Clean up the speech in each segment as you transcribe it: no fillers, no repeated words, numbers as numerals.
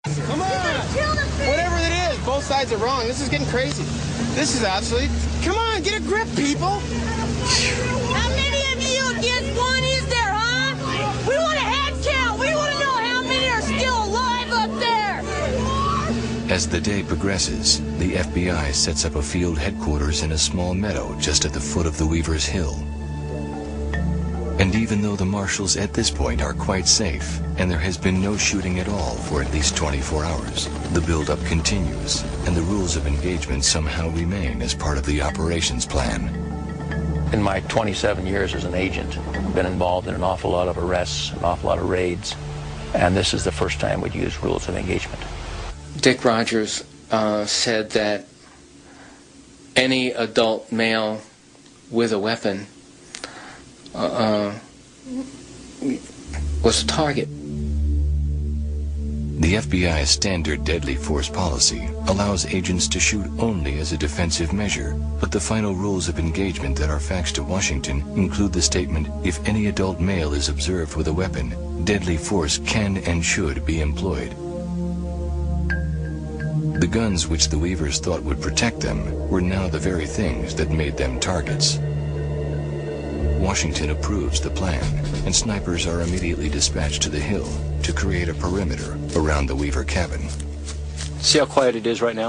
Come on! Whatever it is, both sides are wrong. This is getting crazy. This is absolutely... Come on, get a grip, people! How many of you against one is there, huh? We want a head count. We want to know how many are still alive up there. As the day progresses, the FBI sets up a field headquarters in a small meadow just at the foot of the Weavers' Hill. And even though the marshals at this point are quite safe, and there has been no shooting at all for at least 24 hours, the buildup continues, and the rules of engagement somehow remain as part of the operations plan. In my 27 years as an agent, I've been involved in an awful lot of arrests, an awful lot of raids, and this is the first time we'd use rules of engagement. Dick Rogers said that any adult male with a weapon was a target. The FBI's standard deadly force policy allows agents to shoot only as a defensive measure, but the final rules of engagement that are faxed to Washington include the statement, if any adult male is observed with a weapon, deadly force can and should be employed. The guns which the Weavers thought would protect them were now the very things that made them targets. Washington approves the plan, and snipers are immediately dispatched to the hill to create a perimeter around the Weaver cabin. See how quiet it is right now?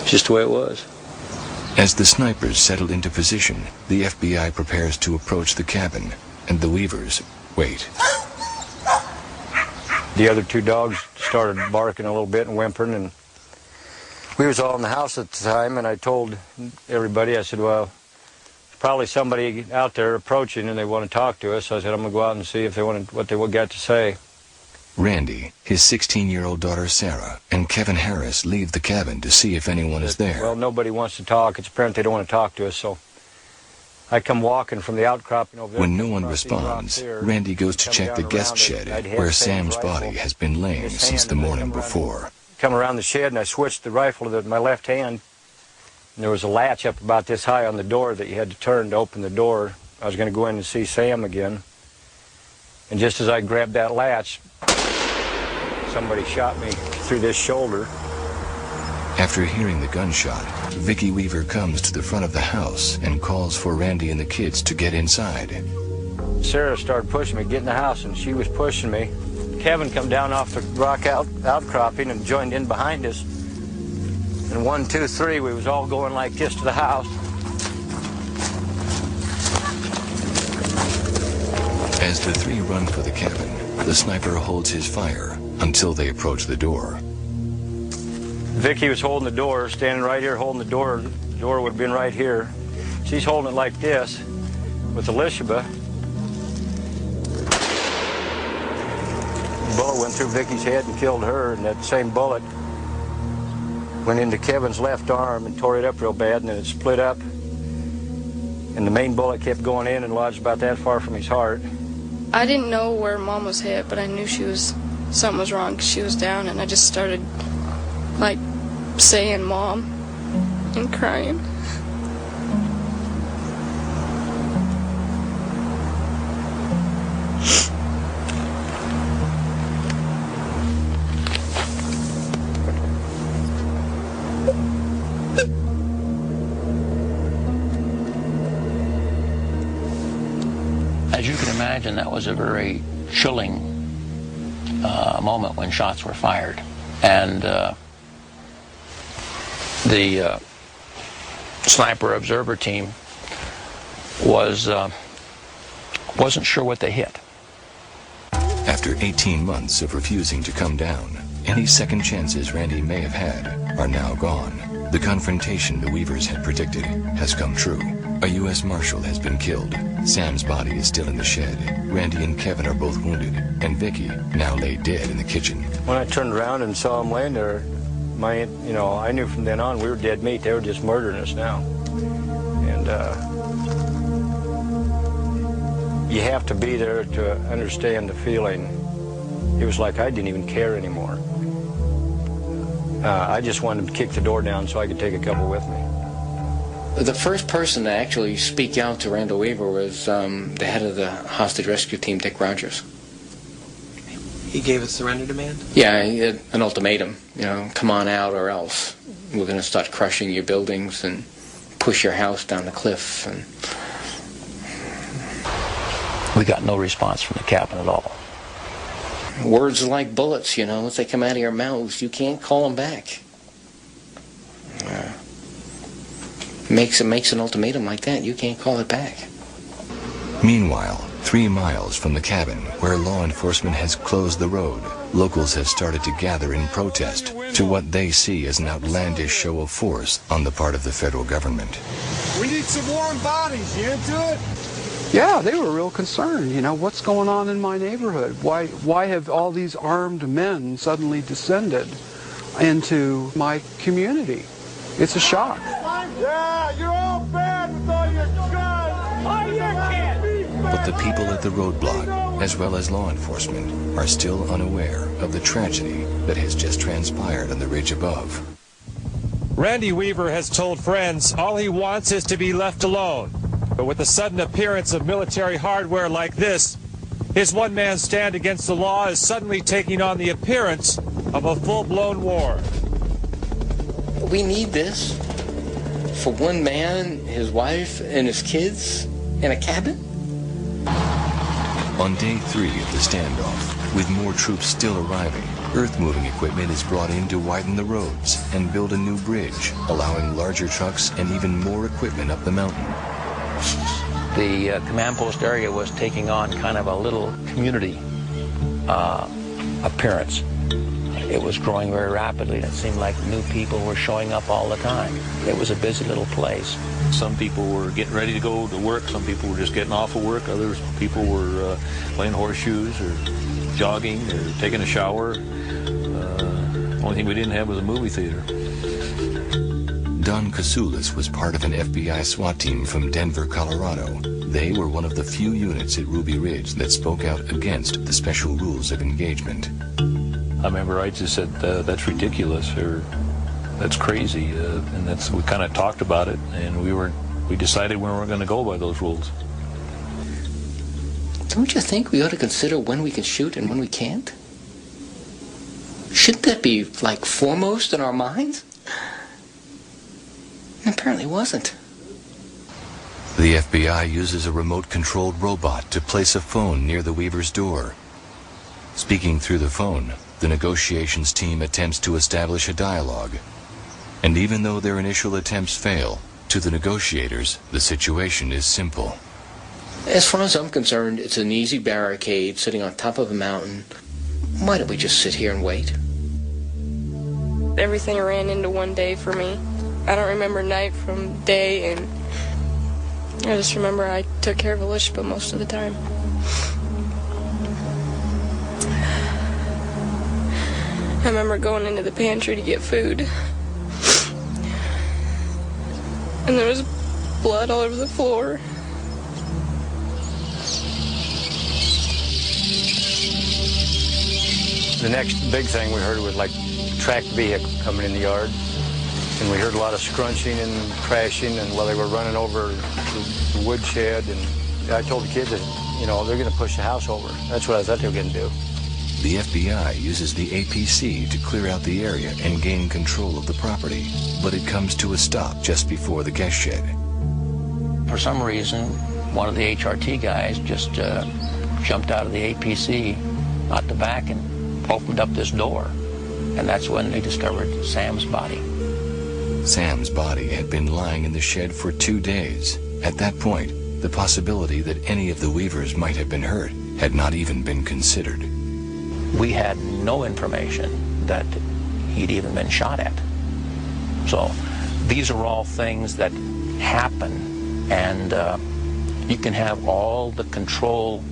It's just the way it was. As the snipers settle into position, the FBI prepares to approach the cabin, and the Weavers wait. The other two dogs started barking a little bit and whimpering, and we was all in the house at the time, and I told everybody, I said, well, there's probably somebody out there approaching and they want to talk to us. So I said, I'm going to go out and see if they want what they got to say. Randy, his 16-year-old daughter Sarah, and Kevin Harris leave the cabin to see if anyone is there. Well, nobody wants to talk. It's apparent they don't want to talk to us, so I come walking from the outcropping over there. When no one responds, Randy goes to check the guest shed where Sam's body has been laying since the morning before. Come around the shed and I switched the rifle to my left hand, and there was a latch up about this high on the door that you had to turn to open the door. I was going to go in and see Sam again, and just as I grabbed that latch, somebody shot me through this shoulder. After hearing the gunshot, Vicki Weaver comes to the front of the house and calls for Randy and the kids to get inside. Sarah started pushing me, get in the house, and she was pushing me. Kevin come down off the rock outcropping and joined in behind us. And 1, 2, 3, we was all going like this to the house. As the three run for the cabin, the sniper holds his fire until they approach the door. Vicki was holding the door, standing right here holding the door. The door would have been right here. She's holding it like this with Elishaba. The bullet went through Vicki's head and killed her, and that same bullet went into Kevin's left arm and tore it up real bad, and then it split up. And the main bullet kept going in and lodged about that far from his heart. I didn't know where Mom was hit, but I knew something was wrong because she was down, and I just started, like, saying Mom and crying. As you can imagine, that was a very chilling moment when shots were fired. And the sniper observer team wasn't sure what they hit. After 18 months of refusing to come down, any second chances Randy may have had are now gone. The confrontation the Weavers had predicted has come true. A U.S. Marshal has been killed. Sam's body is still in the shed. Randy and Kevin are both wounded, and Vicki now lay dead in the kitchen. When I turned around and saw him laying there, I knew from then on we were dead meat. They were just murdering us now. And you have to be there to understand the feeling. It was like I didn't even care anymore. I just wanted to kick the door down so I could take a couple with me. The first person to actually speak out to Randall Weaver was the head of the hostage rescue team, Dick Rogers. He gave a surrender demand? Yeah, he had an ultimatum, come on out or else we're going to start crushing your buildings and push your house down the cliff. And we got no response from the cabin at all. Words are like bullets, once they come out of your mouths, you can't call them back. Makes an ultimatum like that, you can't call it back. Meanwhile, 3 miles from the cabin, where law enforcement has closed the road, locals have started to gather in protest to what they see as an outlandish show of force on the part of the federal government. We need some warm bodies. You into it? Yeah, they were real concerned. What's going on in my neighborhood? Why have all these armed men suddenly descended into my community? It's a shock. Yeah, you're all bad with all your guns. All your kids. But the people at the roadblock, as well as law enforcement, are still unaware of the tragedy that has just transpired on the ridge above. Randy Weaver has told friends all he wants is to be left alone. But with the sudden appearance of military hardware like this, his one-man stand against the law is suddenly taking on the appearance of a full-blown war. We need this for one man, his wife, and his kids in a cabin? On day 3 of the standoff, with more troops still arriving, earth-moving equipment is brought in to widen the roads and build a new bridge, allowing larger trucks and even more equipment up the mountain. The command post area was taking on kind of a little community appearance. It was growing very rapidly. It seemed like new people were showing up all the time. It was a busy little place. Some people were getting ready to go to work. Some people were just getting off of work. Other people were playing horseshoes or jogging or taking a shower. The only thing we didn't have was a movie theater. Don Kasoulis was part of an FBI SWAT team from Denver, Colorado. They were one of the few units at Ruby Ridge that spoke out against the special rules of engagement. I remember I just said, that's ridiculous, or that's crazy, and we kind of talked about it, and we decided we weren't going to go by those rules. Don't you think we ought to consider when we can shoot and when we can't? Shouldn't that be, foremost in our minds? Apparently wasn't. The FBI uses a remote-controlled robot to place a phone near the Weaver's door. Speaking through the phone, the negotiations team attempts to establish a dialogue. And even though their initial attempts fail, to the negotiators, the situation is simple. As far as I'm concerned, it's an easy barricade sitting on top of a mountain. Why don't we just sit here and wait? Everything ran into one day for me. I don't remember night from day, and I just remember I took care of Elishba most of the time. I remember going into the pantry to get food, and there was blood all over the floor. The next big thing we heard was tracked vehicle coming in the yard. And we heard a lot of scrunching and crashing, and while they were running over the woodshed, and I told the kids that, they're going to push the house over. That's what I thought they were going to do. The FBI uses the APC to clear out the area and gain control of the property, but it comes to a stop just before the guest shed. For some reason, one of the HRT guys just jumped out of the APC out the back and opened up this door. And that's when they discovered Sam's body. Sam's body had been lying in the shed for 2 days. At that point, the possibility that any of the Weavers might have been hurt had not even been considered. We had no information that he'd even been shot at. So these are all things that happen, and you can have all the control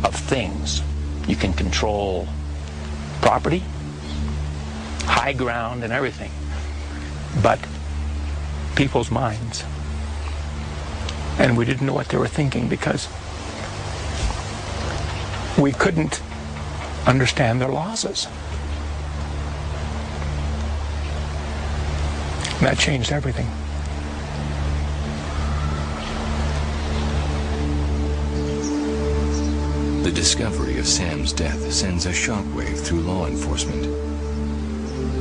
of things. You can control property, high ground, and everything. But people's minds. And we didn't know what they were thinking because we couldn't understand their losses. And that changed everything. The discovery of Sam's death sends a shockwave through law enforcement.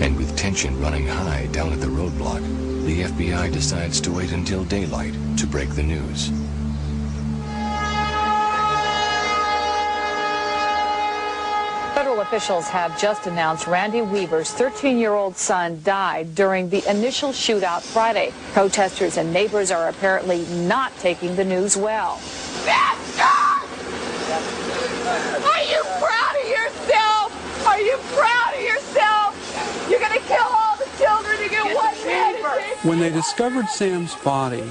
And with tension running high down at the roadblock, the FBI decides to wait until daylight to break the news. Federal officials have just announced Randy Weaver's 13-year-old son died during the initial shootout Friday. Protesters and neighbors are apparently not taking the news well. Are you proud of yourself? Are you proud of yourself? You're going to kill all the children to get one man. When they discovered Sam's body,